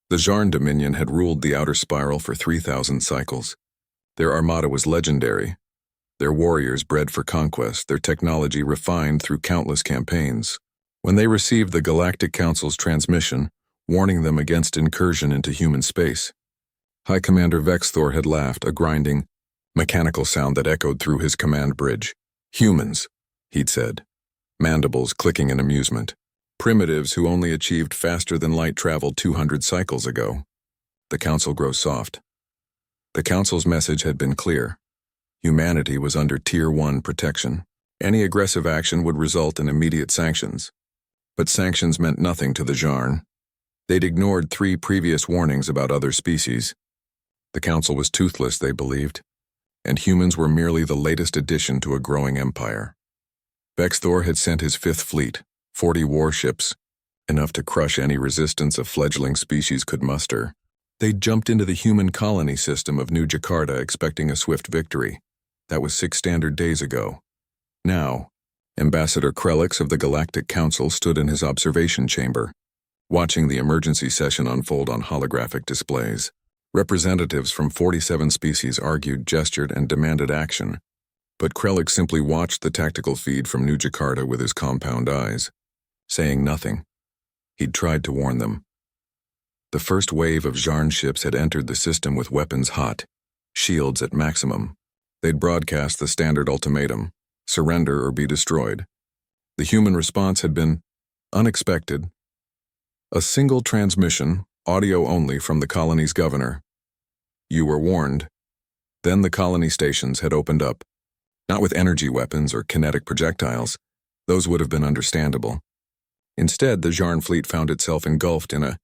The Zharn Dominion had ruled the outer spiral for 3,000 cycles. Their armada was legendary, their warriors bred for conquest, their technology refined through countless campaigns. When they received the Galactic Council's transmission, warning them against incursion into human space, High Commander Vexthor had laughed, a grinding, mechanical sound that echoed through his command bridge. "Humans," he'd said, mandibles clicking in amusement. "Primitives who only achieved faster-than-light travel 200 cycles ago." The Council grows soft. The Council's message had been clear. Humanity was under Tier 1 protection. Any aggressive action would result in immediate sanctions. But sanctions meant nothing to the Zharn. They'd ignored 3 previous warnings about other species. The Council was toothless, they believed, and humans were merely the latest addition to a growing empire. Vexthor had sent his 5th fleet, 40 warships, enough to crush any resistance a fledgling species could muster. They'd jumped into the human colony system of New Jakarta expecting a swift victory. That was 6 standard days ago. Now, Ambassador Krelix of the Galactic Council stood in his observation chamber, watching the emergency session unfold on holographic displays. Representatives from 47 species argued, gestured, and demanded action, but Krelix simply watched the tactical feed from New Jakarta with his compound eyes, saying nothing. He'd tried to warn them. The first wave of Zharn ships had entered the system with weapons hot, shields at maximum. They'd broadcast the standard ultimatum: surrender or be destroyed. The human response had been unexpected. A single transmission, audio only, from the colony's governor. "You were warned." Then the colony stations had opened up, not with energy weapons or kinetic projectiles. Those would have been understandable. Instead, the Zharn fleet found itself engulfed in a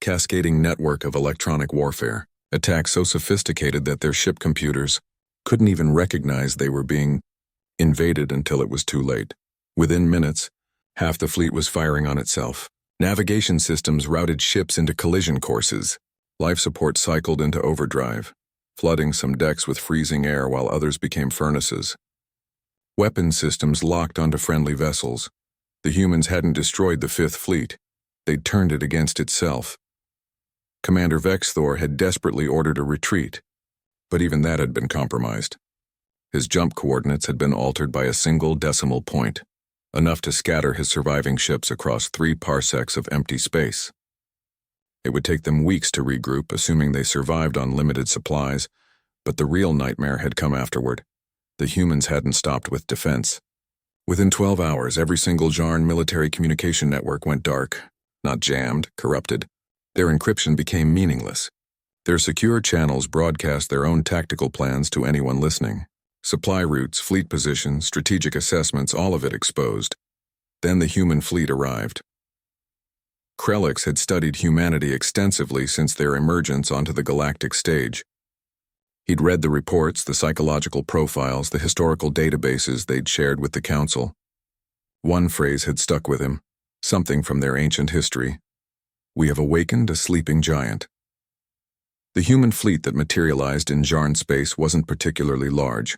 cascading network of electronic warfare, attacks so sophisticated that their ship computers couldn't even recognize they were being invaded until it was too late. Within minutes, half the fleet was firing on itself. Navigation systems routed ships into collision courses. Life support cycled into overdrive, flooding some decks with freezing air while others became furnaces. Weapon systems locked onto friendly vessels. The humans hadn't destroyed the 5th fleet. They'd turned it against itself. Commander Vexthor had desperately ordered a retreat, but even that had been compromised. His jump coordinates had been altered by a single decimal point, enough to scatter his surviving ships across 3 parsecs of empty space. It would take them weeks to regroup, assuming they survived on limited supplies, but the real nightmare had come afterward. The humans hadn't stopped with defense. Within 12 hours, every single Zharn military communication network went dark, not jammed, corrupted. Their encryption became meaningless. Their secure channels broadcast their own tactical plans to anyone listening. Supply routes, fleet positions, strategic assessments, all of it exposed. Then the human fleet arrived. Krelix had studied humanity extensively since their emergence onto the galactic stage. He'd read the reports, the psychological profiles, the historical databases they'd shared with the Council. One phrase had stuck with him, something from their ancient history: "We have awakened a sleeping giant." The human fleet that materialized in Zharn space wasn't particularly large.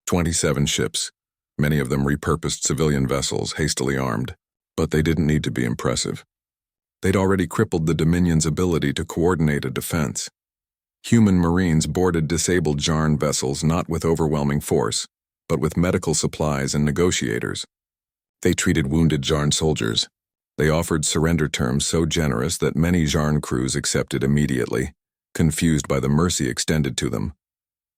27 ships, many of them repurposed civilian vessels, hastily armed. But they didn't need to be impressive. They'd already crippled the Dominion's ability to coordinate a defense. Human Marines boarded disabled Zharn vessels not with overwhelming force, but with medical supplies and negotiators. They treated wounded Zharn soldiers. They offered surrender terms so generous that many Zharn crews accepted immediately, confused by the mercy extended to them.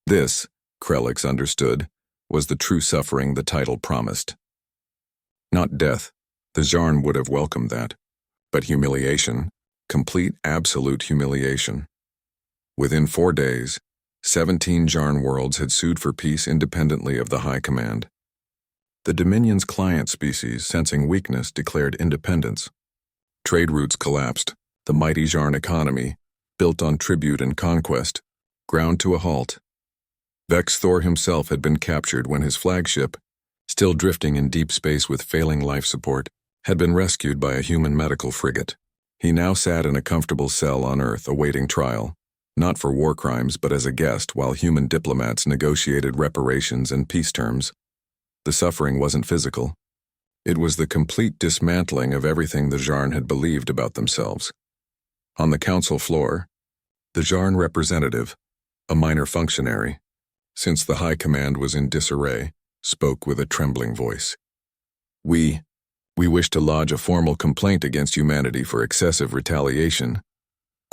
This, Krelix understood, was the true suffering the title promised. Not death. The Zharn would have welcomed that. But humiliation. Complete, absolute humiliation. Within 4 days, 17 Zharn worlds had sued for peace independently of the High Command. The Dominion's client species, sensing weakness, declared independence. Trade routes collapsed. The mighty Zharn economy, built on tribute and conquest, ground to a halt. Vexthor himself had been captured when his flagship, still drifting in deep space with failing life support, had been rescued by a human medical frigate. He now sat in a comfortable cell on Earth awaiting trial, not for war crimes but as a guest while human diplomats negotiated reparations and peace terms. The suffering wasn't physical. It was the complete dismantling of everything the Zharn had believed about themselves. On the council floor, the Jarn representative, a minor functionary, since the High Command was in disarray, spoke with a trembling voice. We wish to lodge a formal complaint against humanity for excessive retaliation.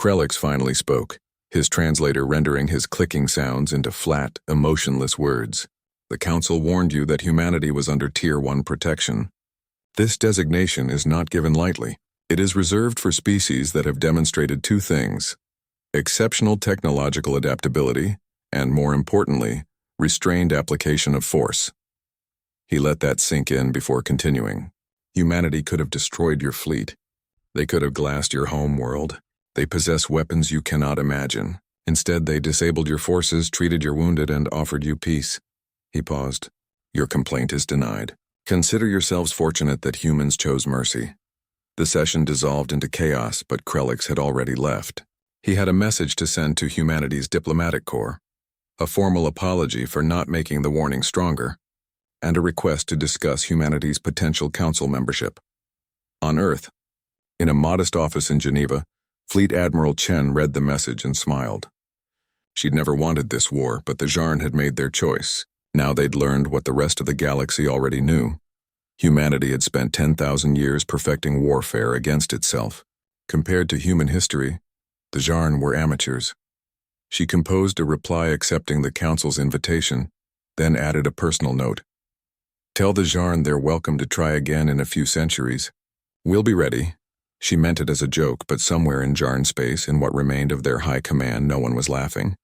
Krelix finally spoke, his translator rendering his clicking sounds into flat, emotionless words. The council warned you that humanity was under Tier 1 protection. This designation is not given lightly. It is reserved for species that have demonstrated two things: exceptional technological adaptability, and more importantly, restrained application of force. He let that sink in before continuing. Humanity could have destroyed your fleet. They could have glassed your home world. They possess weapons you cannot imagine. Instead, they disabled your forces, treated your wounded, and offered you peace. He paused. Your complaint is denied. Consider yourselves fortunate that humans chose mercy. The session dissolved into chaos, but Krelix had already left. He had a message to send to humanity's diplomatic corps, a formal apology for not making the warning stronger, and a request to discuss humanity's potential council membership. On Earth, in a modest office in Geneva, Fleet Admiral Chen read the message and smiled. She'd never wanted this war, but the Jarn had made their choice. Now they'd learned what the rest of the galaxy already knew. Humanity had spent 10,000 years perfecting warfare against itself. Compared to human history, the Jarn were amateurs. She composed a reply accepting the council's invitation, then added a personal note. Tell the Jarn they're welcome to try again in a few centuries. We'll be ready. She meant it as a joke, but somewhere in Jarn space, in what remained of their high command, no one was laughing.